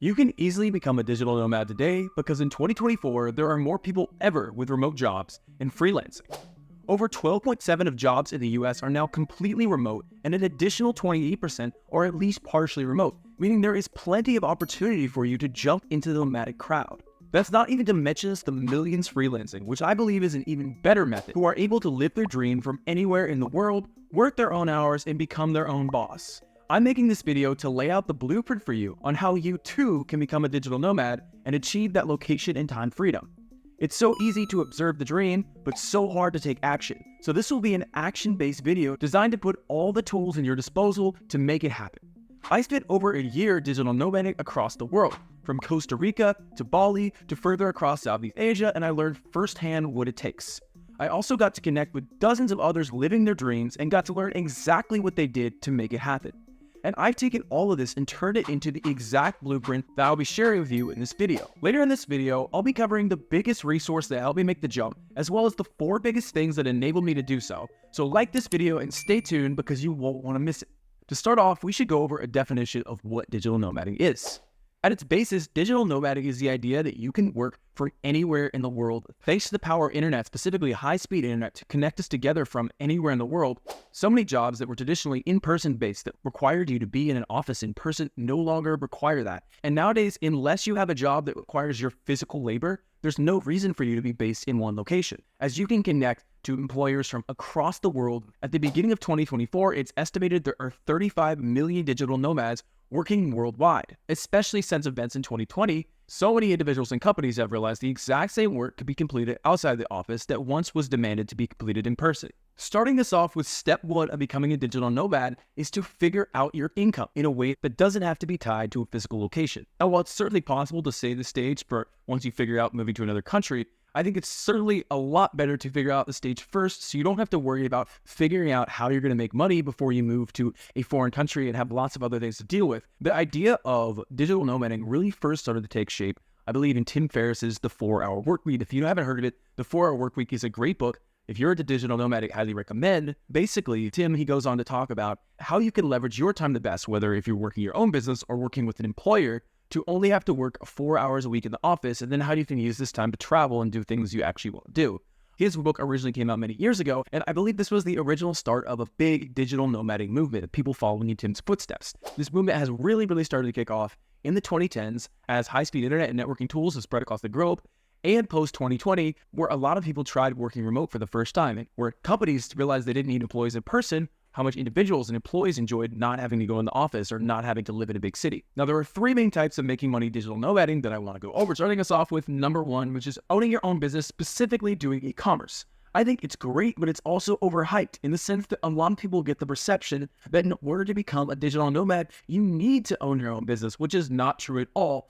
You can easily become a digital nomad today because in 2024, there are more people ever with remote jobs and freelancing. Over 12.7% of jobs in the US are now completely remote, and an additional 28% are at least partially remote, meaning there is plenty of opportunity for you to jump into the nomadic crowd. That's not even to mention the millions freelancing, which I believe is an even better method, who are able to live their dream from anywhere in the world, work their own hours, and become their own boss. I'm making this video to lay out the blueprint for you on how you too can become a digital nomad and achieve that location and time freedom. It's so easy to observe the dream, but so hard to take action. So this will be an action-based video designed to put all the tools in your disposal to make it happen. I spent over a year digital nomading across the world, from Costa Rica to Bali to further across Southeast Asia, and I learned firsthand what it takes. I also got to connect with dozens of others living their dreams and got to learn exactly what they did to make it happen. And I've taken all of this and turned it into the exact blueprint that I'll be sharing with you in this video. Later in this video, I'll be covering the biggest resource that helped me make the jump, as well as the 4 biggest things that enabled me to do so. So like this video and stay tuned because you won't want to miss it. To start off, we should go over a definition of what digital nomading is. At its basis, digital nomading is the idea that you can work from anywhere in the world thanks to the power of internet, specifically high-speed internet, to connect us together from anywhere in the world. So many jobs that were traditionally in-person based that required you to be in an office in person no longer require that. And nowadays, unless you have a job that requires your physical labor, there's no reason for you to be based in one location, as you can connect to employers from across the world. At the beginning of 2024, it's estimated there are 35 million digital nomads working worldwide. Especially since events in 2020, so many individuals and companies have realized the exact same work could be completed outside the office that once was demanded to be completed in person. Starting this off with step 1 of becoming a digital nomad is to figure out your income in a way that doesn't have to be tied to a physical location. And while it's certainly possible to save the stage for once you figure out moving to another country, I think it's certainly a lot better to figure out the stage first so you don't have to worry about figuring out how you're going to make money before you move to a foreign country and have lots of other things to deal with. The idea of digital nomading really first started to take shape, I believe, in Tim Ferriss's The 4-Hour Workweek. If you haven't heard of it, The 4-Hour Workweek is a great book. If you're into digital nomadic, highly recommend. Basically, Tim, he goes on to talk about how you can leverage your time the best, whether if you're working your own business or working with an employer, to only have to work 4 hours a week in the office, and then how you can use this time to travel and do things you actually want to do. His book originally came out many years ago, and I believe this was the original start of a big digital nomadic movement of people following in Tim's footsteps. This movement has really started to kick off in the 2010s as high-speed internet and networking tools have spread across the globe, and post-2020, where a lot of people tried working remote for the first time, and where companies realized they didn't need employees in person, how much individuals and employees enjoyed not having to go in the office or not having to live in a big city. Now, there are 3 main types of making money digital nomading that I want to go over, starting us off with number 1, which is owning your own business, specifically doing e-commerce. I think it's great, but it's also overhyped in the sense that a lot of people get the perception that in order to become a digital nomad, you need to own your own business, which is not true at all.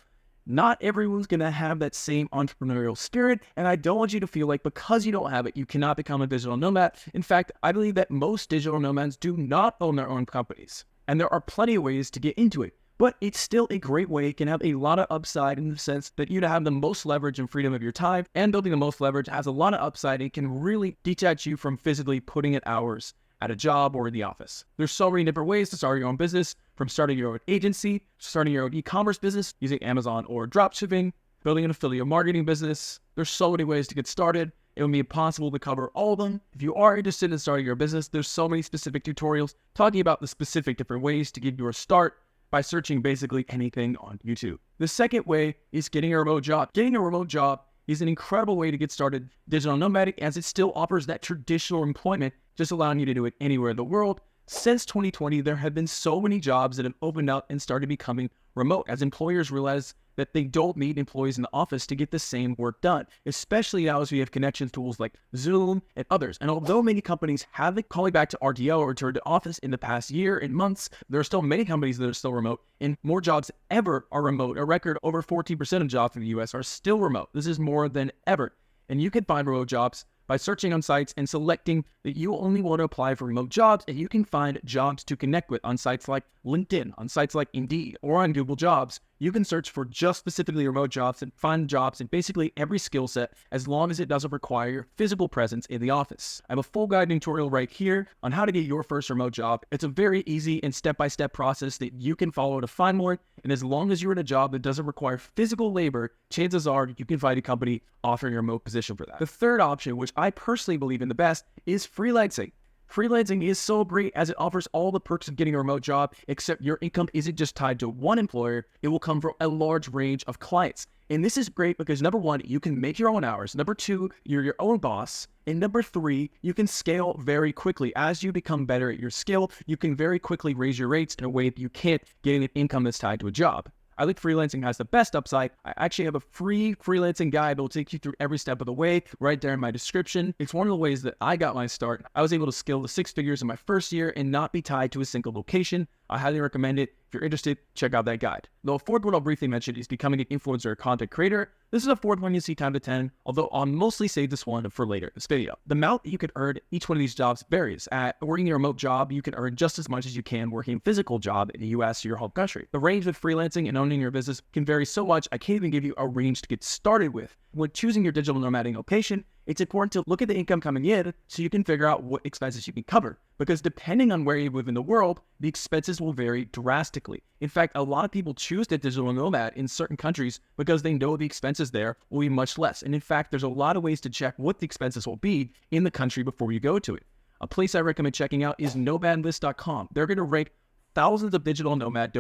Not everyone's going to have that same entrepreneurial spirit, and I don't want you to feel like because you don't have it, you cannot become a digital nomad. In fact, I believe that most digital nomads do not own their own companies, and there are plenty of ways to get into it. But it's still a great way. It can have a lot of upside in the sense that you have the most leverage and freedom of your time, and building the most leverage has a lot of upside. It can really detach you from physically putting in hours at a job or in the office. There's so many different ways to start your own business, from starting your own agency, starting your own e-commerce business using Amazon or dropshipping, building an affiliate marketing business. There's so many ways to get started. It would be impossible to cover all of them. If you are interested in starting your business, there's so many specific tutorials talking about the specific different ways to get your start by searching basically anything on YouTube. The second way is getting a remote job. Getting a remote job is an incredible way to get started digital nomadic, as it still offers that traditional employment, just allowing you to do it anywhere in the world. Since 2020, there have been so many jobs that have opened up and started becoming remote as employers realize that they don't need employees in the office to get the same work done, especially now as we have connections tools like Zoom and others. And although many companies have been calling back to RTO or return to office in the past year and months, there are still many companies that are still remote, and more jobs ever are remote. A record over 14% of jobs in the US are still remote. This is more than ever. And you can find remote jobs by searching on sites and selecting that you only want to apply for remote jobs, and you can find jobs to connect with on sites like LinkedIn, on sites like Indeed, or on Google Jobs. You can search for just specifically remote jobs and find jobs in basically every skill set as long as it doesn't require your physical presence in the office. I have a full guide tutorial right here on how to get your first remote job. It's a very easy and step-by-step process that you can follow to find one, and as long as you're in a job that doesn't require physical labor, chances are you can find a company offering a remote position for that. The third option, which I personally believe in the best, is freelancing. Freelancing is so great as it offers all the perks of getting a remote job, except your income isn't just tied to one employer, it will come from a large range of clients. And this is great because number one, you can make your own hours. Number two, you're your own boss. And number three, you can scale very quickly. As you become better at your skill, you can very quickly raise your rates in a way that you can't getting an income that's tied to a job. I think freelancing has the best upside. I actually have a free freelancing guide that will take you through every step of the way right there in my description. It's one of the ways that I got my start. I was able to scale to 6 figures in my first year and not be tied to a single location. I highly recommend it. If you're interested, check out that guide. The fourth one I'll briefly mention is becoming an influencer or content creator. This is a fourth one you see time to 10, although I'll mostly save this one for later in this video. The amount that you can earn each one of these jobs varies. At working a remote job, you can earn just as much as you can working a physical job in the US or your home country. The range with freelancing and owning your business can vary so much, I can't even give you a range to get started with. When choosing your digital nomading location, it's important to look at the income coming in so you can figure out what expenses you can cover. Because depending on where you live in the world, the expenses will vary drastically. In fact, a lot of people choose the digital nomad in certain countries because they know the expenses there will be much less. And in fact, there's a lot of ways to check what the expenses will be in the country before you go to it. A place I recommend checking out is nomadlist.com. They're going to rank thousands of digital nomad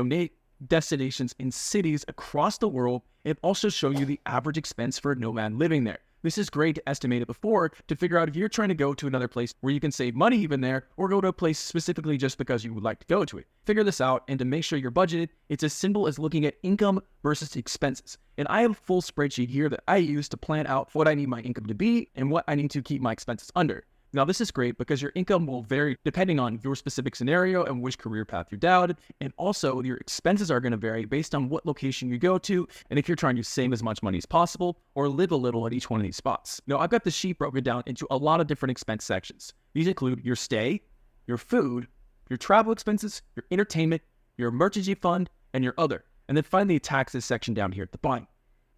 destinations in cities across the world and also show you the average expense for a nomad living there. This is great to estimate it before to figure out if you're trying to go to another place where you can save money even there, or go to a place specifically just because you would like to go to it. Figure this out, and to make sure you're budgeted, it's as simple as looking at income versus expenses. And I have a full spreadsheet here that I use to plan out what I need my income to be and what I need to keep my expenses under. Now, this is great because your income will vary depending on your specific scenario and which career path you're down. And also, your expenses are going to vary based on what location you go to and if you're trying to save as much money as possible or live a little at each one of these spots. Now, I've got the sheet broken down into a lot of different expense sections. These include your stay, your food, your travel expenses, your entertainment, your emergency fund, and your other. And then finally, the taxes section down here at the bottom.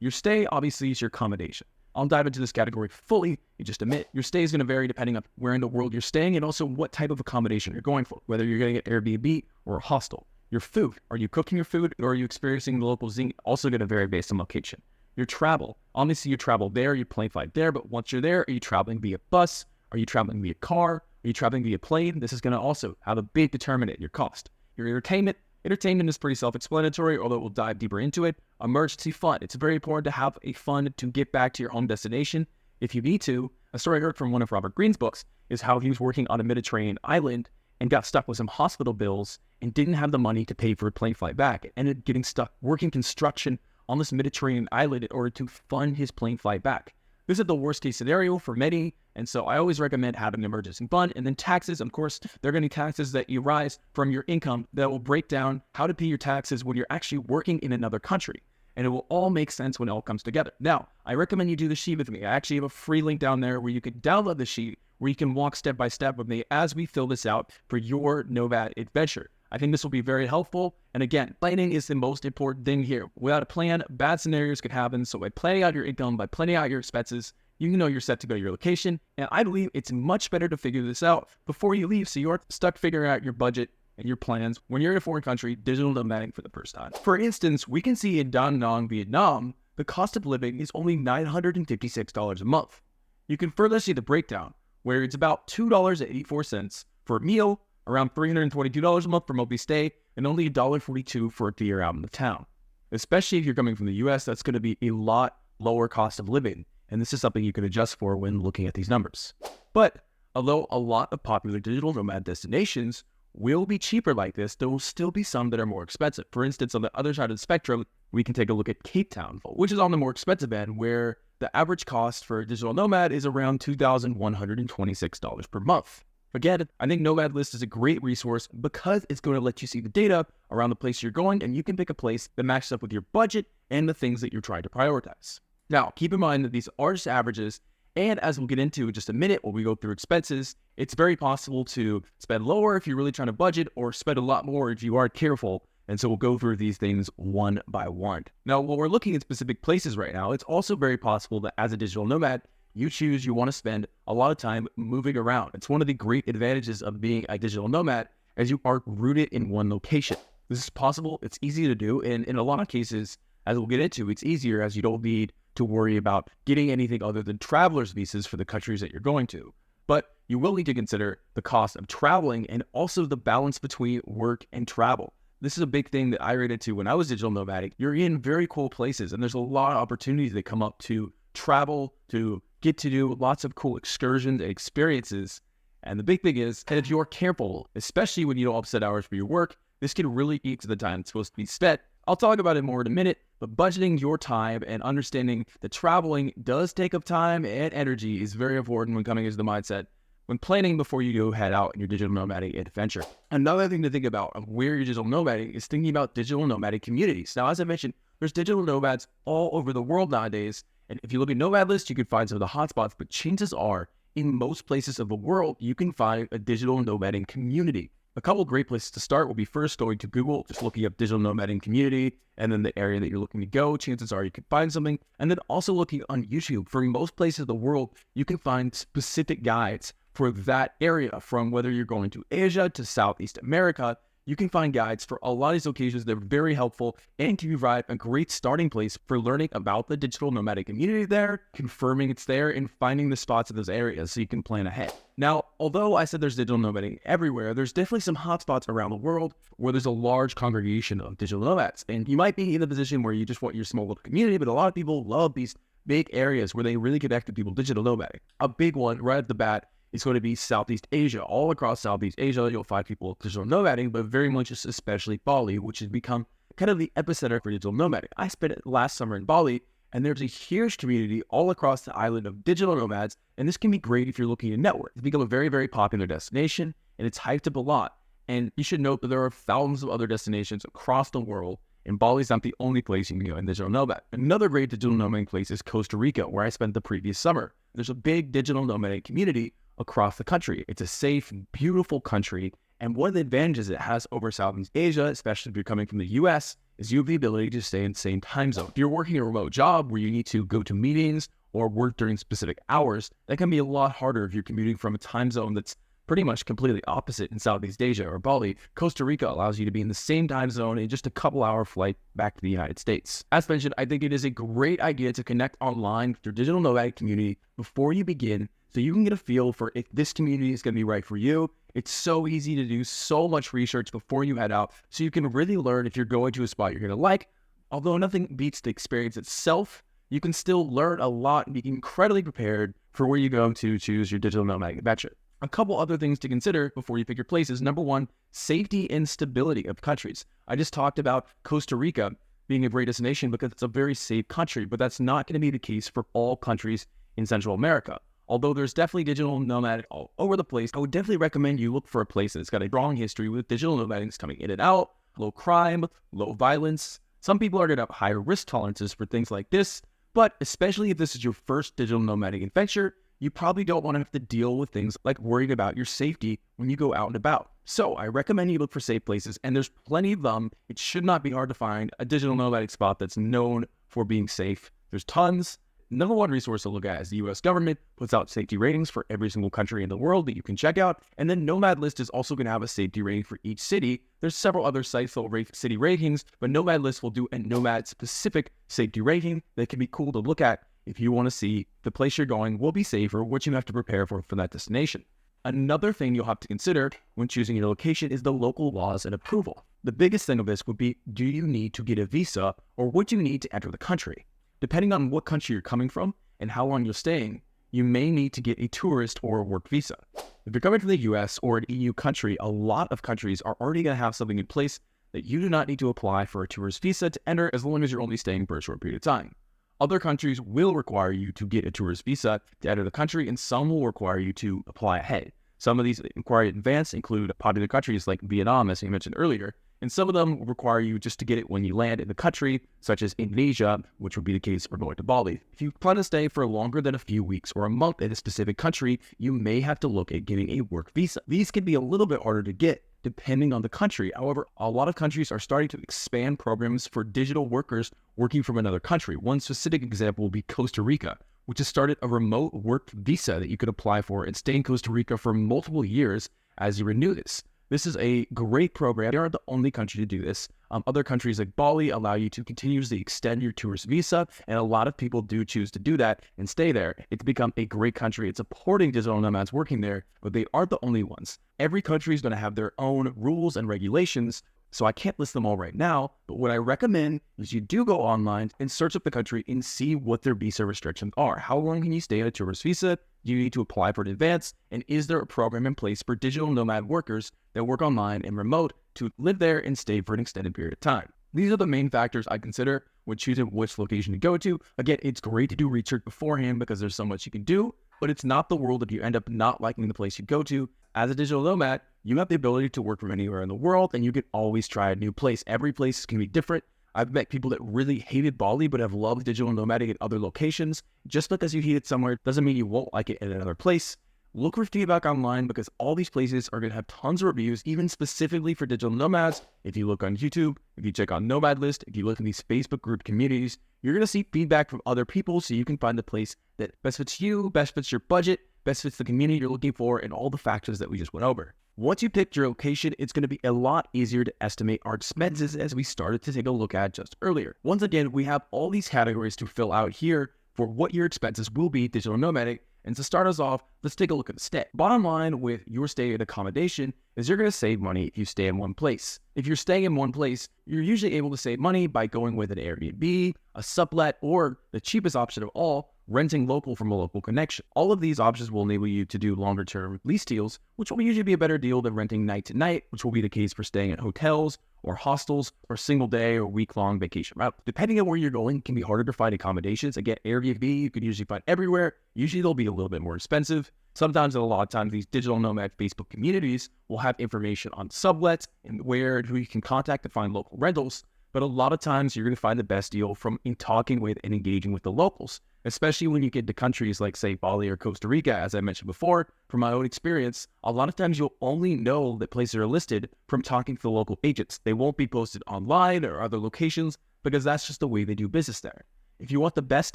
Your stay, obviously, is your accommodation. I'll dive into this category fully in just a minute. Your stay is going to vary depending on where in the world you're staying and also what type of accommodation you're going for, whether you're getting an Airbnb or a hostel. Your food, are you cooking your food or are you experiencing the local cuisine? Also going to vary based on location. Your travel, obviously you travel there, you plane flight there, but once you're there, are you traveling via bus? Are you traveling via car? Are you traveling via plane? This is going to also have a big determinant in your cost. Your entertainment is pretty self-explanatory, although we'll dive deeper into it. Emergency fund. It's very important to have a fund to get back to your home destination if you need to. A story I heard from one of Robert Greene's books is how he was working on a Mediterranean island and got stuck with some hospital bills and didn't have the money to pay for a plane flight back. It ended up getting stuck working construction on this Mediterranean island in order to fund his plane flight back. This is the worst case scenario for many, and so I always recommend having an emergency fund. And then taxes, of course, there are going to be taxes that arise from your income that will break down how to pay your taxes when you're actually working in another country. And it will all make sense when it all comes together. Now, I recommend you do the sheet with me. I actually have a free link down there where you can download the sheet, where you can walk step by step with me as we fill this out for your nomad adventure. I think this will be very helpful. And again, planning is the most important thing here. Without a plan, bad scenarios could happen. So by planning out your income, by planning out your expenses, you know you're set to go to your location. And I believe it's much better to figure this out before you leave so you aren't stuck figuring out your budget and your plans when you're in a foreign country, digital nomading for the first time. For instance, we can see in Da Nang, Vietnam, the cost of living is only $956 a month. You can further see the breakdown, where it's about $2.84 for a meal, around $322 a month for monthly stay, and only $1.42 for a beer out in the town. Especially if you're coming from the US, that's going to be a lot lower cost of living, and this is something you can adjust for when looking at these numbers. But although a lot of popular digital nomad destinations will be cheaper like this, there will still be some that are more expensive. For instance, on the other side of the spectrum, we can take a look at Cape Town, which is on the more expensive end, where the average cost for a digital nomad is around $2,126 per month. Again, I think Nomad List is a great resource because it's going to let you see the data around the place you're going, and you can pick a place that matches up with your budget and the things that you're trying to prioritize. Now, keep in mind that these are just averages, and as we'll get into in just a minute when we go through expenses, it's very possible to spend lower if you're really trying to budget, or spend a lot more if you aren't careful. And so we'll go through these things one by one. Now, while we're looking at specific places right now, it's also very possible that as a digital nomad, you choose you want to spend a lot of time moving around. It's one of the great advantages of being a digital nomad as you aren't rooted in one location. This is possible, it's easy to do, and in a lot of cases, as we'll get into, it's easier as you don't need to worry about getting anything other than traveler's visas for the countries that you're going to. But you will need to consider the cost of traveling and also the balance between work and travel. This is a big thing that I ran into when I was digital nomadic. You're in very cool places, and there's a lot of opportunities that come up to travel, to get to do lots of cool excursions and experiences. And the big thing is that if you're careful, especially when you don't have set hours for your work, this can really eat to the time it's supposed to be spent. I'll talk about it more in a minute, but budgeting your time and understanding that traveling does take up time and energy is very important when coming into the mindset when planning before you go head out in your digital nomadic adventure. Another thing to think about of where you're digital nomading is thinking about digital nomadic communities. Now, as I mentioned, there's digital nomads all over the world nowadays. And if you look at Nomad List, you can find some of the hotspots, but chances are in most places of the world, you can find a digital nomading community. A couple of great places to start will be first going to Google, just looking up digital nomading community, and then the area that you're looking to go. Chances are you can find something. And then also looking on YouTube. For most places of the world, you can find specific guides for that area, from whether you're going to Asia to Southeast America. You can find guides for a lot of these locations. They're very helpful and can provide a great starting place for learning about the digital nomadic community there, confirming it's there, and finding the spots in those areas so you can plan ahead. Now, although I said there's digital nomading everywhere, there's definitely some hotspots around the world where there's a large congregation of digital nomads. And you might be in a position where you just want your small little community, but a lot of people love these big areas where they really connect with people digital nomading. A big one right at the bat is going to be Southeast Asia. All across Southeast Asia, you'll find people digital nomading, but very much especially Bali, which has become kind of the epicenter for digital nomading. I spent it last summer in Bali, and there's a huge community all across the island of digital nomads, and this can be great if you're looking to network. It's become a very, very popular destination, and it's hyped up a lot. And you should note that there are thousands of other destinations across the world, and Bali's not the only place you can go in digital nomad. Another great digital nomading place is Costa Rica, where I spent the previous summer. There's a big digital nomadic community across the country. It's a safe, beautiful country, and one of the advantages it has over Southeast Asia, especially if you're coming from the US, is you have the ability to stay in the same time zone. If you're working a remote job where you need to go to meetings or work during specific hours, that can be a lot harder if you're commuting from a time zone that's pretty much completely opposite in Southeast Asia or Bali. Costa Rica allows you to be in the same time zone in just a couple-hour flight back to the United States. As mentioned, I think it is a great idea to connect online with your digital nomadic community before you begin, so you can get a feel for if this community is going to be right for you. It's so easy to do so much research before you head out, so you can really learn if you're going to a spot you're going to like. Although nothing beats the experience itself, you can still learn a lot and be incredibly prepared for where you go to choose your digital nomadic adventure. A couple other things to consider before you pick your places. Number one, safety and stability of countries. I just talked about Costa Rica being a great destination because it's a very safe country, but that's not going to be the case for all countries in Central America. Although there's definitely digital nomad all over the place, I would definitely recommend you look for a place that's got a strong history with digital nomading coming in and out, low crime, low violence. Some people are going to have higher risk tolerances for things like this, but especially if this is your first digital nomadic adventure, you probably don't want to have to deal with things like worrying about your safety when you go out and about. So I recommend you look for safe places, and there's plenty of them. It should not be hard to find a digital nomadic spot that's known for being safe. There's tons. Number one resource to look at is the US government puts out safety ratings for every single country in the world that you can check out. And then Nomad List is also going to have a safety rating for each city. There's several other sites that will rate city ratings, but Nomad List will do a nomad specific safety rating that can be cool to look at if you want to see the place you're going will be safe or what you have to prepare for that destination. Another thing you'll have to consider when choosing your location is the local laws and approval. The biggest thing of this would be, do you need to get a visa or what you need to enter the country? Depending on what country you're coming from and how long you're staying, you may need to get a tourist or a work visa. If you're coming from the US or an EU country, a lot of countries are already going to have something in place that you do not need to apply for a tourist visa to enter as long as you're only staying for a short period of time. Other countries will require you to get a tourist visa to enter the country, and some will require you to apply ahead. Some of these require in advance include popular countries like Vietnam, as we mentioned earlier, and some of them require you just to get it when you land in the country, such as Indonesia, which would be the case for going to Bali. If you plan to stay for longer than a few weeks or a month in a specific country, you may have to look at getting a work visa. These can be a little bit harder to get, depending on the country. However, a lot of countries are starting to expand programs for digital workers working from another country. One specific example will be Costa Rica, which has started a remote work visa that you could apply for and stay in Costa Rica for multiple years as you renew this. This is a great program. They aren't the only country to do this. Other countries like Bali allow you to continuously extend your tourist visa, and a lot of people do choose to do that and stay there. It's become a great country. It's supporting digital nomads working there, but they aren't the only ones. Every country is going to have their own rules and regulations, so I can't list them all right now, but what I recommend is you do go online and search up the country and see what their visa restrictions are. How long can you stay on a tourist visa? Do you need to apply for it in advance? And is there a program in place for digital nomad workers that work online and remote to live there and stay for an extended period of time? These are the main factors I consider when choosing which location to go to. Again, it's great to do research beforehand because there's so much you can do, but it's not the world if you end up not liking the place you go to. As a digital nomad, you have the ability to work from anywhere in the world, and you can always try a new place. Every place can be different. I've met people that really hated Bali but have loved digital nomading in other locations. Just because you hate it somewhere doesn't mean you won't like it in another place. Look for feedback online because all these places are going to have tons of reviews, even specifically for digital nomads. If you look on YouTube, if you check on Nomad List, if you look in these Facebook group communities, you're going to see feedback from other people so you can find the place that best fits you, best fits your budget, best fits the community you're looking for, and all the factors that we just went over. Once you picked your location, it's going to be a lot easier to estimate our expenses as we started to take a look at just earlier. Once again, we have all these categories to fill out here for what your expenses will be digital nomadic. And to start us off, let's take a look at the stay. Bottom line with your stay at accommodation is you're going to save money if you stay in one place. If you're staying in one place, you're usually able to save money by going with an Airbnb, a sublet, or the cheapest option of all, renting local from a local connection. All of these options will enable you to do longer term lease deals, which will usually be a better deal than renting night to night, which will be the case for staying at hotels or hostels or single day or week-long vacation route. Depending on where you're going, it can be harder to find accommodations. Again, Airbnb, you can usually find everywhere. Usually they'll be a little bit more expensive. Sometimes, and a lot of times, these digital nomad Facebook communities will have information on sublets and where and who you can contact to find local rentals. But a lot of times you're going to find the best deal from in talking with and engaging with the locals, especially when you get to countries like, say, Bali or Costa Rica. As I mentioned before, from my own experience, a lot of times you'll only know that places are listed from talking to the local agents. They won't be posted online or other locations because that's just the way they do business there. If you want the best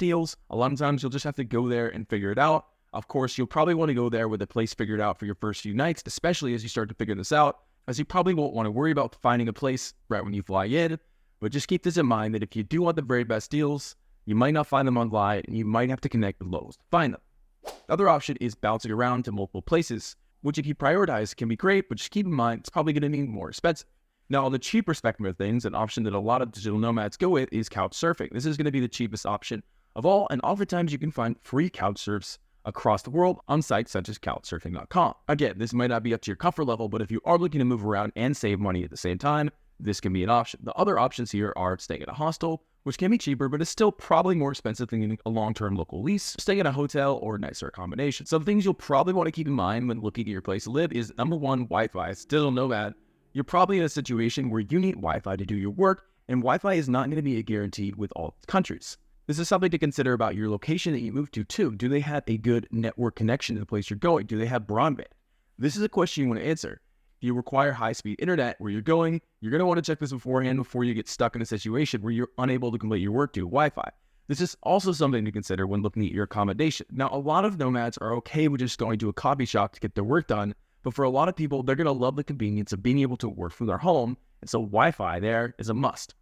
deals, a lot of times you'll just have to go there and figure it out. Of course, you'll probably want to go there with a place figured out for your first few nights, especially as you start to figure this out, as you probably won't want to worry about finding a place right when you fly in. But just keep this in mind that if you do want the very best deals, you might not find them online and you might have to connect with locals to find them. The other option is bouncing around to multiple places, which if you prioritize can be great, but just keep in mind it's probably going to be more expensive. Now, on the cheaper spectrum of things, an option that a lot of digital nomads go with is couch surfing. This is going to be the cheapest option of all, and oftentimes you can find free couch surfs across the world on sites such as couchsurfing.com. Again, this might not be up to your comfort level, but if you are looking to move around and save money at the same time, this can be an option. The other options here are staying at a hostel, which can be cheaper, but is still probably more expensive than getting a long-term local lease, staying at a hotel, or nicer accommodation. Some things you'll probably want to keep in mind when looking at your place to live is, number one, Wi-Fi. As a digital nomad, you're probably in a situation where you need Wi-Fi to do your work, and Wi-Fi is not going to be guaranteed with all countries. This is something to consider about your location that you move to too. Do they have a good network connection to the place you're going? Do they have broadband? This is a question you want to answer. If you require high-speed internet where you're going to want to check this beforehand before you get stuck in a situation where you're unable to complete your work due to Wi-Fi. This is also something to consider when looking at your accommodation. Now, a lot of nomads are okay with just going to a coffee shop to get their work done, but for a lot of people, they're going to love the convenience of being able to work from their home, and so Wi-Fi there is a must.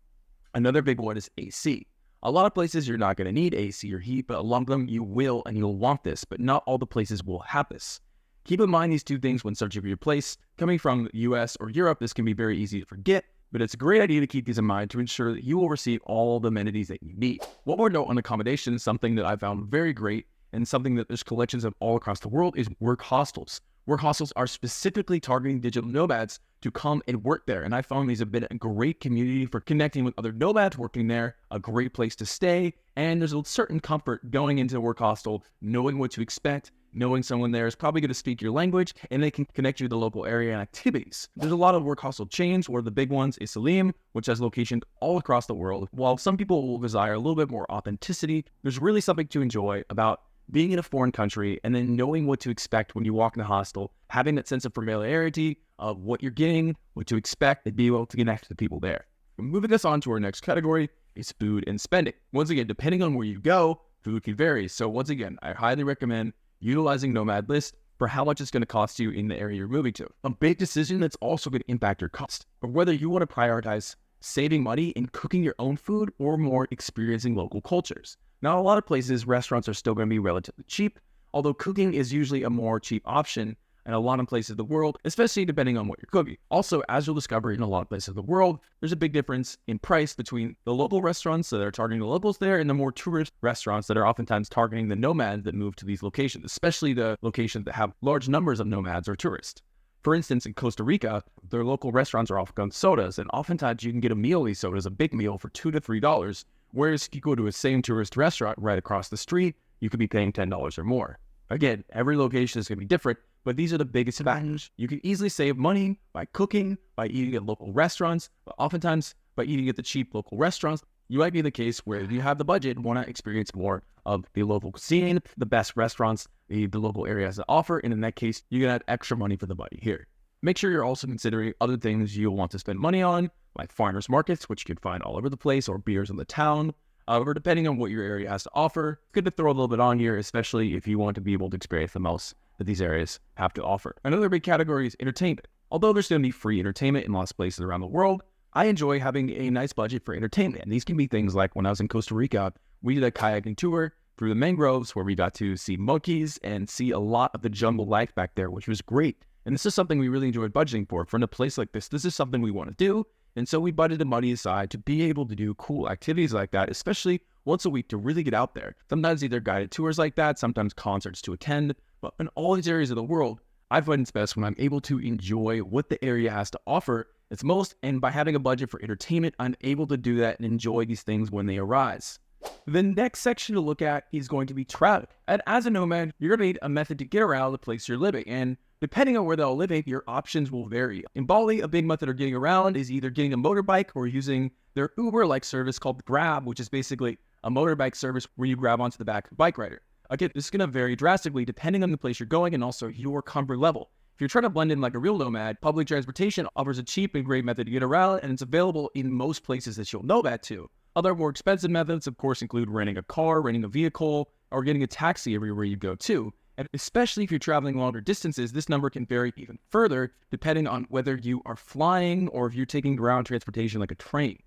Another big one is AC. A lot of places you're not going to need AC or heat, but a lot of them you will and you'll want this, but not all the places will have this. Keep in mind these two things when searching for your place. Coming from the US or Europe, this can be very easy to forget, but it's a great idea to keep these in mind to ensure that you will receive all the amenities that you need. One more note on accommodation, something that I found very great and something that there's collections of all across the world is work hostels. Work hostels are specifically targeting digital nomads to come and work there, and I found these have been a great community for connecting with other nomads working there, a great place to stay, and there's a certain comfort going into a work hostel, knowing what to expect, knowing someone there is probably going to speak your language, and they can connect you to the local area and activities. There's a lot of work hostel chains. One of the big ones is Salim, which has locations all across the world. While some people will desire a little bit more authenticity, there's really something to enjoy about being in a foreign country and then knowing what to expect when you walk in the hostel, having that sense of familiarity of what you're getting, what to expect, and be able to connect to the people there. Moving us on to our next category is food and spending. Once again, depending on where you go, food can vary. So once again, I highly recommend utilizing Nomad List for how much it's going to cost you in the area you're moving to. A big decision that's also going to impact your cost, but whether you want to prioritize saving money and cooking your own food or more experiencing local cultures. Now, a lot of places, restaurants are still going to be relatively cheap, although cooking is usually a more cheap option in a lot of places of the world, especially depending on what you're cooking. Also, as you'll discover in a lot of places of the world, there's a big difference in price between the local restaurants that are targeting the locals there and the more tourist restaurants that are oftentimes targeting the nomads that move to these locations, especially the locations that have large numbers of nomads or tourists. For instance, in Costa Rica, their local restaurants are offering sodas, and oftentimes you can get a meal of these sodas, a big meal, for $2 to $3, whereas if you go to a same tourist restaurant right across the street, you could be paying $10 or more. Again, every location is going to be different, but these are the biggest factors. You can easily save money by cooking, by eating at local restaurants, but oftentimes by eating at the cheap local restaurants. You might be the case where you have the budget and want to experience more of the local cuisine, the best restaurants the local area has to offer, and in that case, you're going to have extra money for the money here. Make sure you're also considering other things you'll want to spend money on, like farmers markets, which you can find all over the place, or beers in the town, or depending on what your area has to offer. It's good to throw a little bit on here, especially if you want to be able to experience the most that these areas have to offer. Another big category is entertainment. Although there's going to be free entertainment in lots of places around the world, I enjoy having a nice budget for entertainment. And these can be things like when I was in Costa Rica, we did a kayaking tour through the mangroves where we got to see monkeys and see a lot of the jungle life back there, which was great. And this is something we really enjoyed budgeting for. For in a place like this is something we want to do. And so we budgeted money aside to be able to do cool activities like that, especially once a week, to really get out there. Sometimes either guided tours like that, sometimes concerts to attend. But in all these areas of the world, I find it's best when I'm able to enjoy what the area has to offer its most. And by having a budget for entertainment, I'm able to do that and enjoy these things when they arise. The next section to look at is going to be travel. And as a nomad, you're going to need a method to get around the place you're living. And depending on where they're living, your options will vary. In Bali, a big method of getting around is either getting a motorbike or using their Uber-like service called Grab, which is basically a motorbike service where you grab onto the back of a bike rider. Again, this is going to vary drastically depending on the place you're going and also your comfort level. If you're trying to blend in like a real nomad, public transportation offers a cheap and great method to get around, and it's available in most places that you'll know that too. Other more expensive methods, of course, include renting a car, renting a vehicle, or getting a taxi everywhere you go too. And especially if you're traveling longer distances, this number can vary even further depending on whether you are flying or if you're taking ground transportation like a train.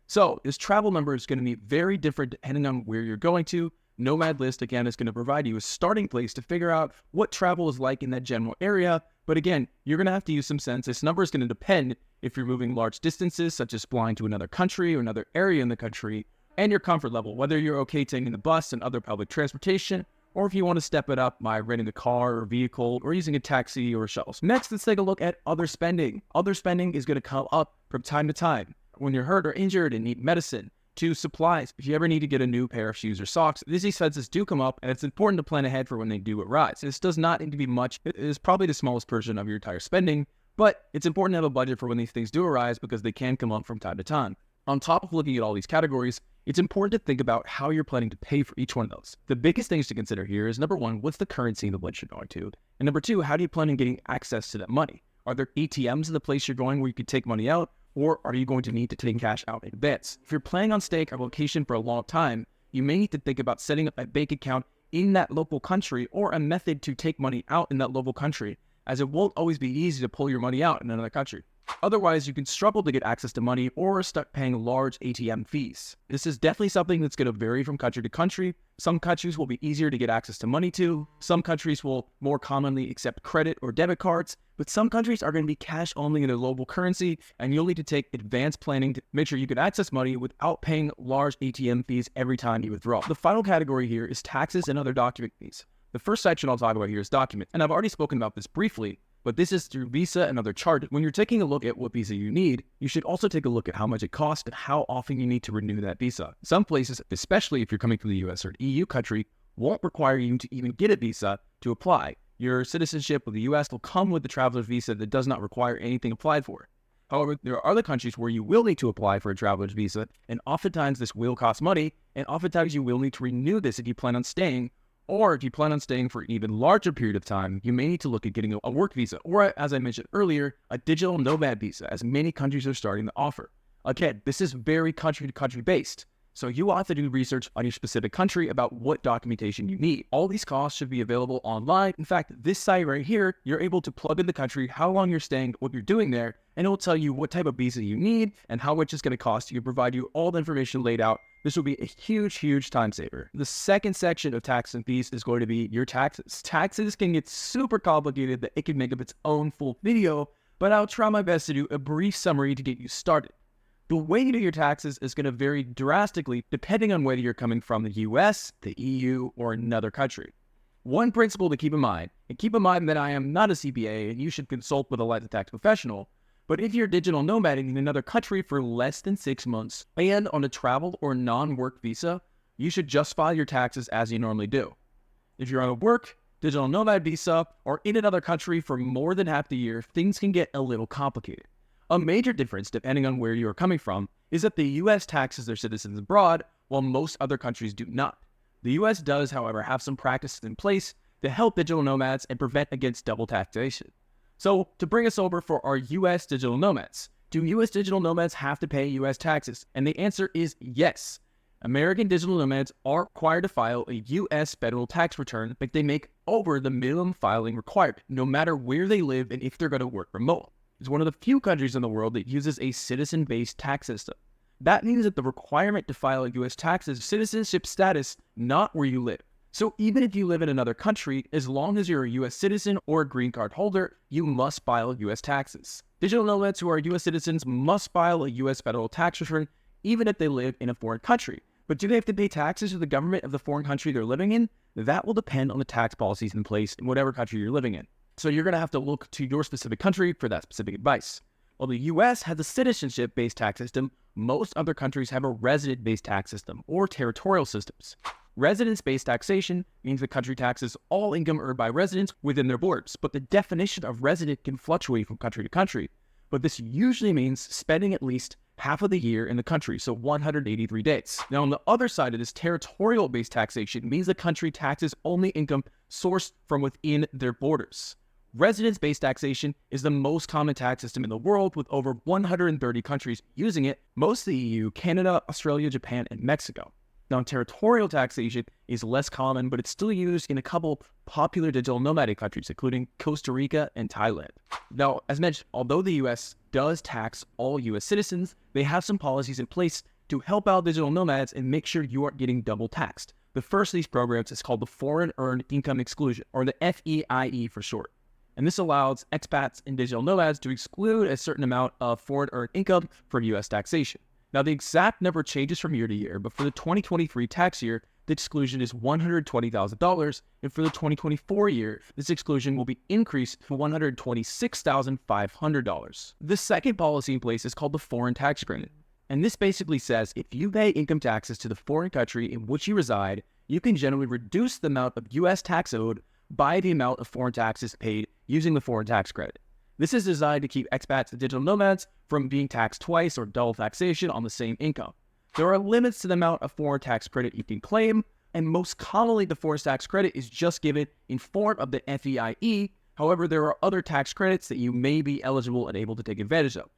So this travel number is going to be very different depending on where you're going to. Nomad List, again, is going to provide you a starting place to figure out what travel is like in that general area. But again, you're going to have to use some sense. This number is going to depend if you're moving large distances, such as flying to another country or another area in the country, and your comfort level, whether you're okay taking the bus and other public transportation, or if you want to step it up by renting a car or vehicle or using a taxi or a shuttle. Next, let's take a look at other spending. Other spending is going to come up from time to time. When you're hurt or injured and need medicine, to supplies. If you ever need to get a new pair of shoes or socks, these expenses do come up, and it's important to plan ahead for when they do arise. This does not need to be much. It is probably the smallest portion of your entire spending, but it's important to have a budget for when these things do arise because they can come up from time to time. On top of looking at all these categories, it's important to think about how you're planning to pay for each one of those. The biggest things to consider here is, number one, what's the currency in the place you're going to? And number two, how do you plan on getting access to that money? Are there ATMs in the place you're going where you could take money out? Or are you going to need to take cash out in advance? If you're planning on staying at a location for a long time, you may need to think about setting up a bank account in that local country or a method to take money out in that local country, as it won't always be easy to pull your money out in another country. Otherwise, you can struggle to get access to money or start paying large ATM fees. This is definitely something that's going to vary from country to country. Some countries will be easier to get access to money to. Some countries will more commonly accept credit or debit cards, but some countries are going to be cash only in their local currency, and you'll need to take advanced planning to make sure you can access money without paying large ATM fees every time you withdraw. The final category here is taxes and other document fees. The first section I'll talk about here is document, and I've already spoken about this briefly, but this is through visa and other charges. When you're taking a look at what visa you need, you should also take a look at how much it costs and how often you need to renew that visa. Some places, especially if you're coming from the US or an EU country, won't require you to even get a visa to apply. Your citizenship with the US will come with the traveler's visa that does not require anything applied for. However, there are other countries where you will need to apply for a traveler's visa, and oftentimes this will cost money, and oftentimes you will need to renew this if you plan on staying, Or if you plan on staying for an even larger period of time, you may need to look at getting a work visa, or as I mentioned earlier, a digital nomad visa, as many countries are starting to offer. Again, this is very country to country based. So you will have to do research on your specific country about what documentation you need. All these costs should be available online. In fact, this site right here, you're able to plug in the country, how long you're staying, what you're doing there, and it will tell you what type of visa you need and how much it's going to cost you, provide you all the information laid out. This will be a huge, huge time saver. The second section of tax and fees is going to be your taxes. Taxes can get super complicated that it can make up its own full video, but I'll try my best to do a brief summary to get you started. The way you do your taxes is going to vary drastically depending on whether you're coming from the US, the EU, or another country. One principle to keep in mind, and keep in mind that I am not a CPA and you should consult with a licensed tax professional, but if you're digital nomading in another country for less than 6 months and on a travel or non-work visa, you should just file your taxes as you normally do. If you're on a work, digital nomad visa, or in another country for more than half the year, things can get a little complicated. A major difference, depending on where you are coming from, is that the US taxes their citizens abroad, while most other countries do not. The US does, however, have some practices in place to help digital nomads and prevent against double taxation. So, to bring us over for our US digital nomads, do US digital nomads have to pay US taxes? And the answer is yes. American digital nomads are required to file a US federal tax return if they make over the minimum filing requirement, no matter where they live and if they're going to work remote. It's one of the few countries in the world that uses a citizen-based tax system. That means that the requirement to file U.S. taxes is citizenship status, not where you live. So even if you live in another country, as long as you're a U.S. citizen or a green card holder, you must file U.S. taxes. Digital nomads who are U.S. citizens must file a U.S. federal tax return, even if they live in a foreign country. But do they have to pay taxes to the government of the foreign country they're living in? That will depend on the tax policies in place in whatever country you're living in. So you're going to have to look to your specific country for that specific advice. While the US has a citizenship-based tax system, most other countries have a resident-based tax system or territorial systems. Residence-based taxation means the country taxes all income earned by residents within their borders, but the definition of resident can fluctuate from country to country. But this usually means spending at least half of the year in the country, so 183 days. Now, on the other side of this, territorial-based taxation means the country taxes only income sourced from within their borders. Residence-based taxation is the most common tax system in the world, with over 130 countries using it, most of the EU, Canada, Australia, Japan, and Mexico. Now, territorial taxation is less common, but it's still used in a couple popular digital nomadic countries, including Costa Rica and Thailand. Now, as mentioned, although the US does tax all US citizens, they have some policies in place to help out digital nomads and make sure you aren't getting double taxed. The first of these programs is called the Foreign Earned Income Exclusion, or the FEIE for short. And this allows expats and digital nomads to exclude a certain amount of foreign earned income from U.S. taxation. Now, the exact number changes from year to year, but for the 2023 tax year, the exclusion is $120,000, and for the 2024 year, this exclusion will be increased to $126,500. The second policy in place is called the Foreign Tax Credit, and this basically says if you pay income taxes to the foreign country in which you reside, you can generally reduce the amount of U.S. tax owed by the amount of foreign taxes paid using the foreign tax credit. This is designed to keep expats and digital nomads from being taxed twice or double taxation on the same income. There are limits to the amount of foreign tax credit you can claim, and most commonly the foreign tax credit is just given in form of the FEIE. However, there are other tax credits that you may be eligible and able to take advantage of.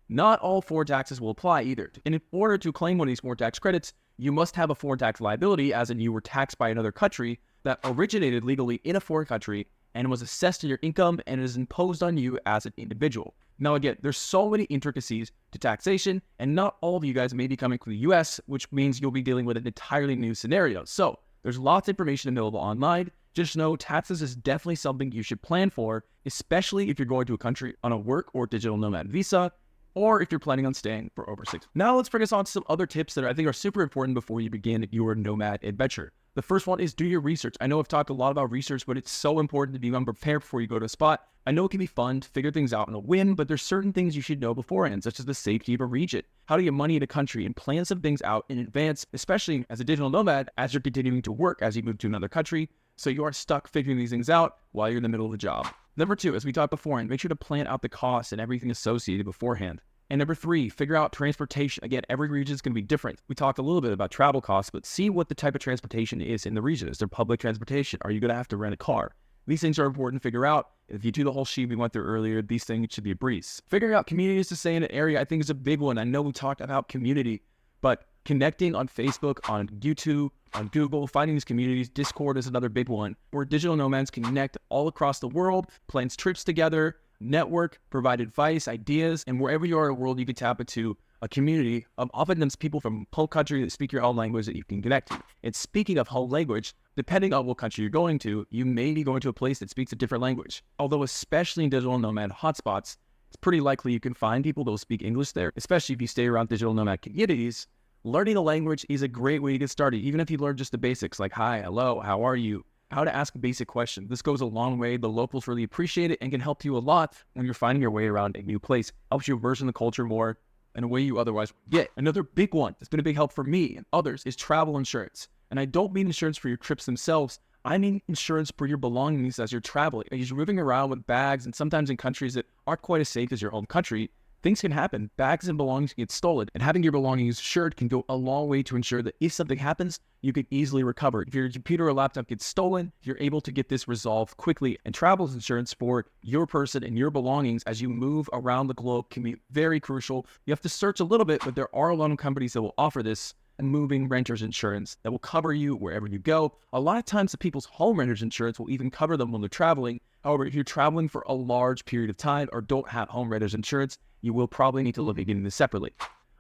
Not all foreign taxes will apply either, and in order to claim one of these foreign tax credits, you must have a foreign tax liability, as in you were taxed by another country that originated legally in a foreign country and was assessed to your income and is imposed on you as an individual. Now again, there's so many intricacies to taxation, and not all of you guys may be coming from the US, which means you'll be dealing with an entirely new scenario. So there's lots of information available online. Just know taxes is definitely something you should plan for, especially if you're going to a country on a work or digital nomad visa, or if you're planning on staying for over 6 months. Now let's bring us on to some other tips that I think are super important before you begin your nomad adventure. The first one is do your research. I know I've talked a lot about research, but it's so important to be unprepared before you go to a spot. I know it can be fun to figure things out on a whim, but there's certain things you should know beforehand, such as the safety of a region, how to get money in a country, and plan some things out in advance, especially as a digital nomad, as you're continuing to work as you move to another country, so you aren't stuck figuring these things out while you're in the middle of the job. Number two, as we talked beforehand, make sure to plan out the costs and everything associated beforehand. And number 3, figure out transportation. Again, every region is going to be different. We talked a little bit about travel costs, but see what the type of transportation is in the region. Is there public transportation? Are you going to have to rent a car? These things are important to figure out. If you do the whole sheet we went through earlier, these things should be a breeze. Figuring out communities to stay in an area, I think, is a big one. I know we talked about community, but connecting on Facebook, on YouTube, on Google, finding these communities, Discord is another big one, where digital nomads connect all across the world, plans trips together, network, provide advice, ideas, and wherever you are in the world, you can tap into a community of oftentimes people from whole country that speak your own language that you can connect to. And speaking of whole language, depending on what country you're going to, you may be going to a place that speaks a different language. Although especially in digital nomad hotspots, it's pretty likely you can find people that will speak English there, especially if you stay around digital nomad communities. Learning a language is a great way to get started, even if you learn just the basics like hi, hello, how are you, how to ask a basic question. This goes a long way. The locals really appreciate it and can help you a lot when you're finding your way around a new place. Helps you immerse in the culture more in a way you otherwise would get. Another big one that's been a big help for me and others is travel insurance. And I don't mean insurance for your trips themselves. I mean insurance for your belongings as you're traveling. As you're moving around with bags and sometimes in countries that aren't quite as safe as your home country, things can happen. Bags and belongings can get stolen, and having your belongings insured can go a long way to ensure that if something happens, you can easily recover. If your computer or laptop gets stolen, you're able to get this resolved quickly. And travel insurance for your person and your belongings as you move around the globe can be very crucial. You have to search a little bit, but there are a lot of companies that will offer this moving renters insurance that will cover you wherever you go. A lot of times the people's home renters insurance will even cover them when they're traveling. However, if you're traveling for a large period of time or don't have home renters insurance, you will probably need to look at getting this separately.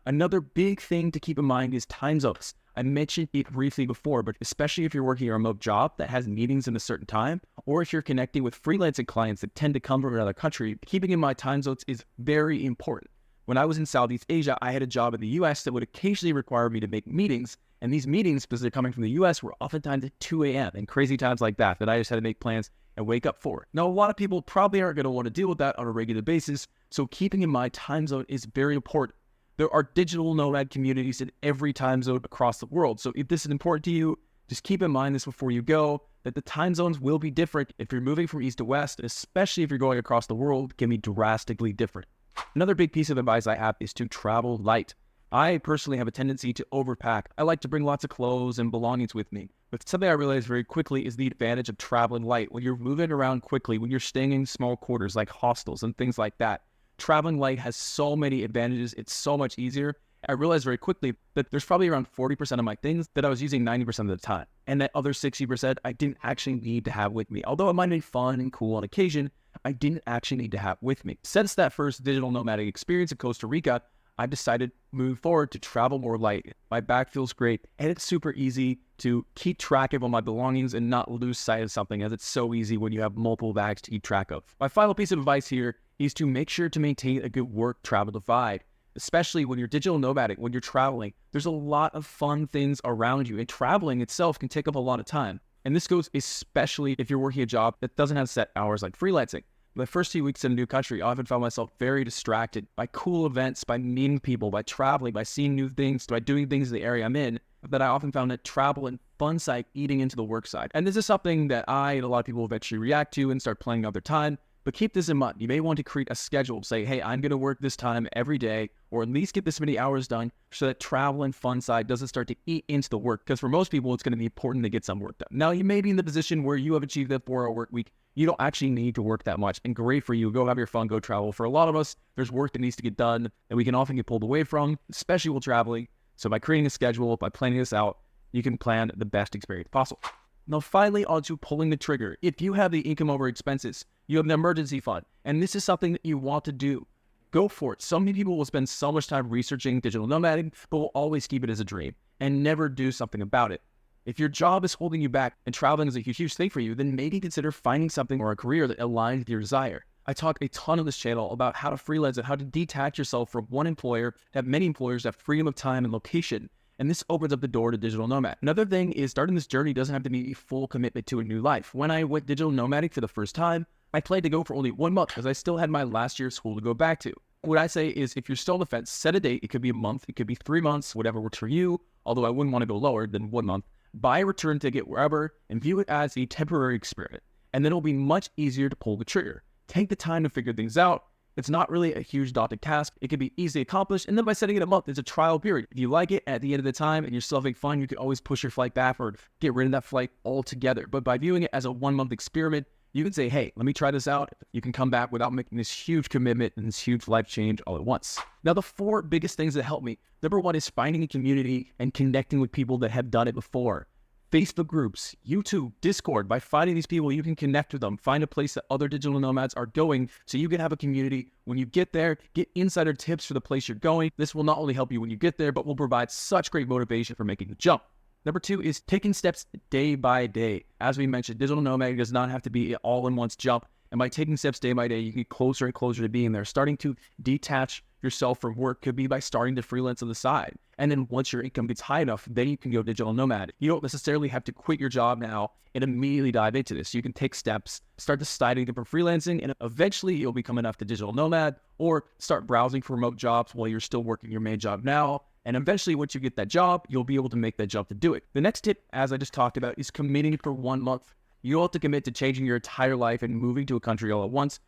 Another big thing to keep in mind is time zones. I mentioned it briefly before, but especially if you're working a remote job that has meetings in a certain time, or if you're connecting with freelancing clients that tend to come from another country, keeping in mind time zones is very important. When I was in Southeast Asia, I had a job in the US that would occasionally require me to make meetings. And these meetings, because they're coming from the US, were oftentimes at 2 a.m. and crazy times like that I just had to make plans and wake up for. Now, a lot of people probably aren't going to want to deal with that on a regular basis. So keeping in mind time zone is very important. There are digital nomad communities in every time zone across the world. So if this is important to you, just keep in mind this before you go, that the time zones will be different if you're moving from east to west, especially if you're going across the world, can be drastically different. Another big piece of advice I have is to travel light. I personally have a tendency to overpack. I like to bring lots of clothes and belongings with me. But something I realized very quickly is the advantage of traveling light. When you're moving around quickly, when you're staying in small quarters like hostels and things like that, traveling light has so many advantages. It's so much easier. I realized very quickly that there's probably around 40% of my things that I was using 90% of the time. And that other 60% I didn't actually need to have with me. Although it might be fun and cool on occasion, I didn't actually need to have with me. Since that first digital nomadic experience in Costa Rica, I decided moving forward to travel more light. My bag feels great, and it's super easy to keep track of all my belongings and not lose sight of something, as it's so easy when you have multiple bags to keep track of. My final piece of advice here is to make sure to maintain a good work-travel divide, especially when you're digital nomadic, when you're traveling. There's a lot of fun things around you, and traveling itself can take up a lot of time. And this goes especially if you're working a job that doesn't have set hours like freelancing. The first few weeks in a new country, I often found myself very distracted by cool events, by meeting people, by traveling, by seeing new things, by doing things in the area I'm in, that I often found that travel and fun side eating into the work side. And this is something that I and a lot of people eventually react to and start playing out their time. But keep this in mind. You may want to create a schedule. Say, hey, I'm going to work this time every day, or at least get this many hours done so that travel and fun side doesn't start to eat into the work. Because for most people, it's going to be important to get some work done. Now, you may be in the position where you have achieved that 4-hour work week. You don't actually need to work that much. And great for you. Go have your fun. Go travel. For a lot of us, there's work that needs to get done that we can often get pulled away from, especially while traveling. So by creating a schedule, by planning this out, you can plan the best experience possible. Now, finally, onto pulling the trigger. If you have the income over expenses, you have an emergency fund, and this is something that you want to do, go for it. So many people will spend so much time researching digital nomading, but will always keep it as a dream and never do something about it. If your job is holding you back and traveling is a huge thing for you, then maybe consider finding something or a career that aligns with your desire. I talk a ton on this channel about how to freelance and how to detach yourself from one employer, have many employers, have freedom of time and location. And this opens up the door to digital nomad. Another thing is starting this journey doesn't have to be a full commitment to a new life. When I went digital nomadic for the first time, I planned to go for only 1 month because I still had my last year of school to go back to. What I say is if you're still on the fence, set a date. It could be a month, it could be 3 months, whatever works for you. Although I wouldn't want to go lower than 1 month. Buy a return ticket wherever and view it as a temporary experiment. And then it'll be much easier to pull the trigger. Take the time to figure things out. It's not really a huge daunting task. It can be easily accomplished. And then by setting it a month, it's a trial period. If you like it at the end of the time and you're still having fun, you can always push your flight back or get rid of that flight altogether. But by viewing it as a 1-month experiment, you can say, hey, let me try this out. You can come back without making this huge commitment and this huge life change all at once. Now, the 4 biggest things that help me. Number 1 is finding a community and connecting with people that have done it before. Facebook groups, YouTube, Discord. By finding these people, you can connect with them. Find a place that other digital nomads are going so you can have a community. When you get there, get insider tips for the place you're going. This will not only help you when you get there, but will provide such great motivation for making the jump. Number 2 is taking steps day by day. As we mentioned, digital nomad does not have to be all in one jump. And by taking steps day by day, you get closer and closer to being there. Starting to detach yourself from work could be by starting to freelance on the side. And then once your income gets high enough, then you can go digital nomad. You don't necessarily have to quit your job now and immediately dive into this. You can take steps, start deciding different freelancing, and eventually you'll become enough to digital nomad, or start browsing for remote jobs while you're still working your main job now. And eventually, once you get that job, you'll be able to make that jump to do it. The next tip, as I just talked about, is committing for 1 month. You don't have to commit to changing your entire life and moving to a country all at once.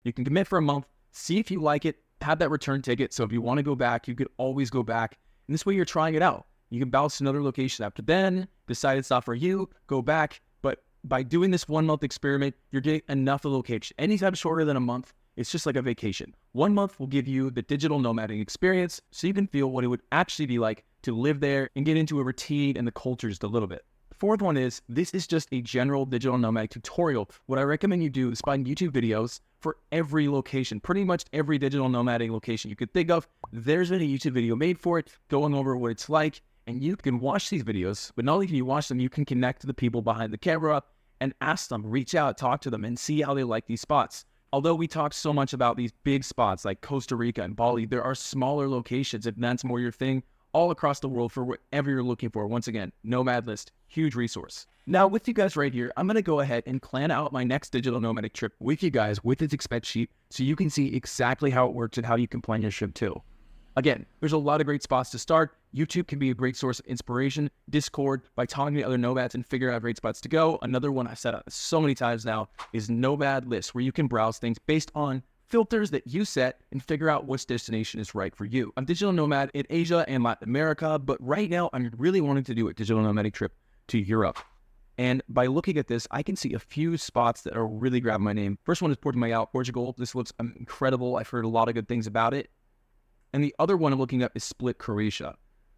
You can commit for a month, see if you like it, have that return ticket. So if you want to go back, you could always go back. And this way you're trying it out. You can bounce to another location after then, decide it's not for you, go back. But by doing this 1 month experiment, you're getting enough of the location. Anytime shorter than a month, it's just like a vacation. 1 month will give you the digital nomading experience so you can feel what it would actually be like to live there and get into a routine and the culture just a little bit. The 4th one is, this is just a general digital nomad tutorial. What I recommend you do is find YouTube videos for every location, pretty much every digital nomading location you could think of. There's been a YouTube video made for it, going over what it's like, and you can watch these videos, but not only can you watch them, you can connect to the people behind the camera and ask them, reach out, talk to them, and see how they like these spots. Although we talk so much about these big spots like Costa Rica and Bali, there are smaller locations, if that's more your thing, all across the world for whatever you're looking for. Once again, Nomad List, huge resource. Now with you guys right here, I'm going to go ahead and plan out my next digital nomadic trip with you guys with its expense sheet so you can see exactly how it works and how you can plan your trip too. Again, there's a lot of great spots to start. YouTube can be a great source of inspiration. Discord, by talking to other nomads and figuring out great spots to go. Another one I've said so many times now is Nomad List, where you can browse things based on filters that you set and figure out which destination is right for you. I'm digital nomad in Asia and Latin America, but right now I'm really wanting to do a digital nomadic trip to Europe. And by looking at this, I can see a few spots that are really grabbing my name. First one is Portimao, Portugal. This looks incredible. I've heard a lot of good things about it. And the other one I'm looking at is Split, Croatia.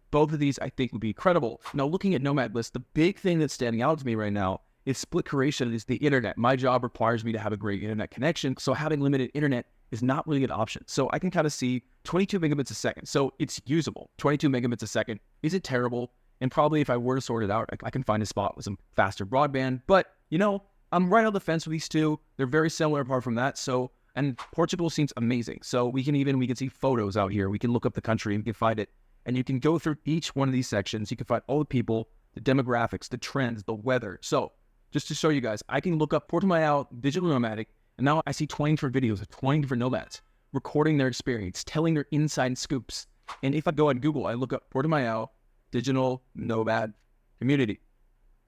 Both of these I think would be incredible. Now looking at Nomad List, the big thing that's standing out to me right now is Split, Croatia is the internet. My job requires me to have a great internet connection, so having limited internet is not really an option. So I can kind of see 22 megabits a second. So it's usable. 22 megabits a second isn't terrible. And probably if I were to sort it out, I can find a spot with some faster broadband. But, you know, I'm right on the fence with these two. They're very similar apart from that. So, and Portugal seems amazing. So we can see photos out here. We can look up the country and we can find it. And you can go through each one of these sections. You can find all the people, the demographics, the trends, the weather. So just to show you guys, I can look up Portimao digital nomadic, and now I see 20 different videos of 20 different nomads recording their experience, telling their inside scoops. And if I go on Google, I look up Portimao digital nomad community.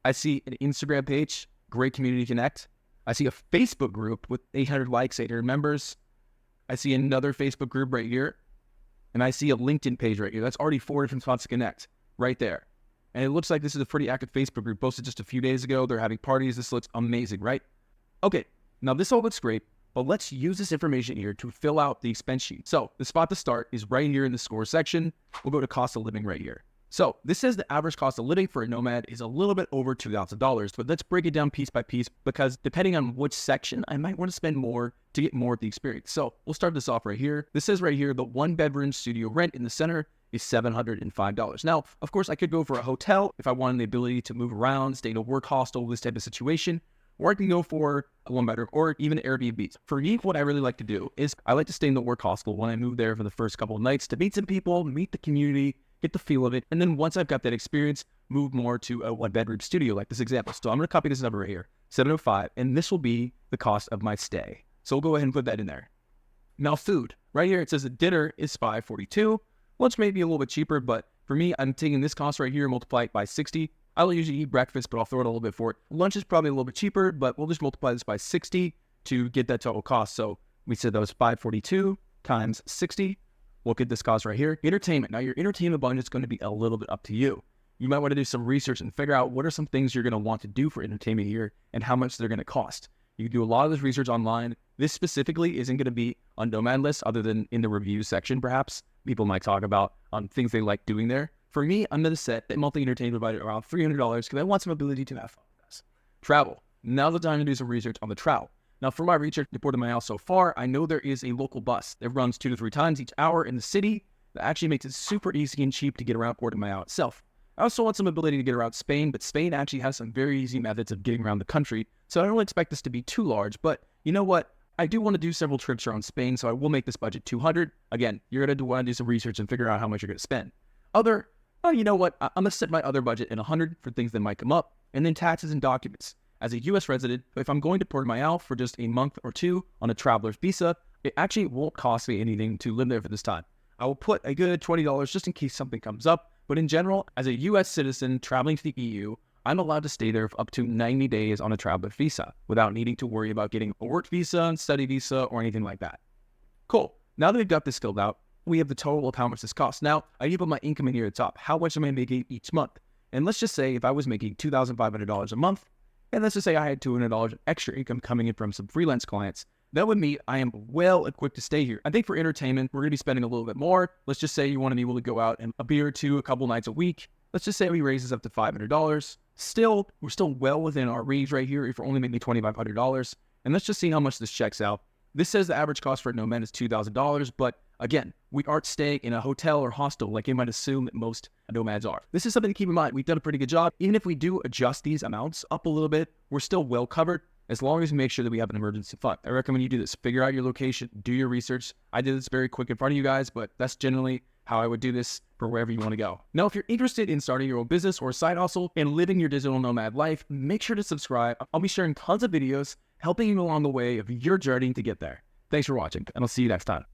I see an Instagram page, great community connect. I see a Facebook group with 800 likes, 800 members. I see another Facebook group right here. And I see a LinkedIn page right here. That's already 4 different spots to connect right there. And it looks like this is a pretty active Facebook group posted just a few days ago. They're having parties. This looks amazing, right? Okay, now this all looks great, but let's use this information here to fill out the expense sheet. So the spot to start is right here in the score section. We'll go to cost of living right here. So this says the average cost of living for a nomad is a little bit over $2,000, but let's break it down piece by piece because depending on which section, I might want to spend more to get more of the experience. So we'll start this off right here. This says right here, the 1-bedroom studio rent in the center is $705. Now, of course, I could go for a hotel if I wanted the ability to move around, stay in a work hostel, this type of situation, or I can go for a 1-bedroom or even Airbnb. For me, what I really like to do is I like to stay in the work hostel when I move there for the first couple of nights to meet some people, meet the community, get the feel of it. And then once I've got that experience, move more to a 1-bedroom studio like this example. So I'm going to copy this number right here, 705, and this will be the cost of my stay. So we'll go ahead and put that in there. Now food, right here, it says the dinner is $542. Lunch may be a little bit cheaper, but for me, I'm taking this cost right here, multiply it by 60. I don't usually eat breakfast, but I'll throw it a little bit for it. Lunch is probably a little bit cheaper, but we'll just multiply this by 60 to get that total cost. So We said that was 542 times 60. Look at this cost right here. Entertainment. Now, your entertainment budget is going to be a little bit up to you. You might want to do some research and figure out what are some things you're going to want to do for entertainment here and how much they're going to cost. You can do a lot of this research online. This specifically isn't going to be on Nomad List other than in the review section, perhaps. People might talk about things they like doing there. For me, I'm going to set that monthly entertainment budget around $300 because I want some ability to have fun with this. Travel. Now the time to do some research on the travel. Now, for my research to Portimao so far, I know there is a local bus that runs 2 to 3 times each hour in the city that actually makes it super easy and cheap to get around Portimao itself. I also want some ability to get around Spain, but Spain actually has some very easy methods of getting around the country, so I don't expect this to be too large, but you know what? I do want to do several trips around Spain, so I will make this budget $200. Again, you're going to want to do some research and figure out how much you're going to spend. You know what? I'm going to set my other budget at $100 for things that might come up, and then taxes and documents. As a U.S. resident, if I'm going to Portimao for just a month or two on a traveler's visa, it actually won't cost me anything to live there for this time. I will put a good $20 just in case something comes up, but in general, as a U.S. citizen traveling to the EU, I'm allowed to stay there for up to 90 days on a traveler visa without needing to worry about getting a work visa, study visa, or anything like that. Cool. Now that we've got this filled out, we have the total of how much this costs. Now, I need to put my income in here at the top. How much am I making each month? And let's just say if I was making $2,500 a month, and let's just say I had $200 of extra income coming in from some freelance clients, that would mean I am well equipped to stay here. I think for entertainment, we're going to be spending a little bit more. Let's just say you want to be able to go out and a beer or two a couple nights a week. Let's just say we raise this up to $500. Still, we're still well within our range right here if we're only making $2,500. And let's just see how much this checks out. This says the average cost for a nomad is $2,000, but again, we aren't staying in a hotel or hostel like you might assume that most nomads are. This is something to keep in mind. We've done a pretty good job. Even if we do adjust these amounts up a little bit, we're still well covered as long as we make sure that we have an emergency fund. I recommend you do this. Figure out your location, do your research. I did this very quick in front of you guys, but that's generally how I would do this for wherever you want to go. Now, if you're interested in starting your own business or side hustle and living your digital nomad life, make sure to subscribe. I'll be sharing tons of videos helping you along the way of your journey to get there. Thanks for watching, and I'll see you next time.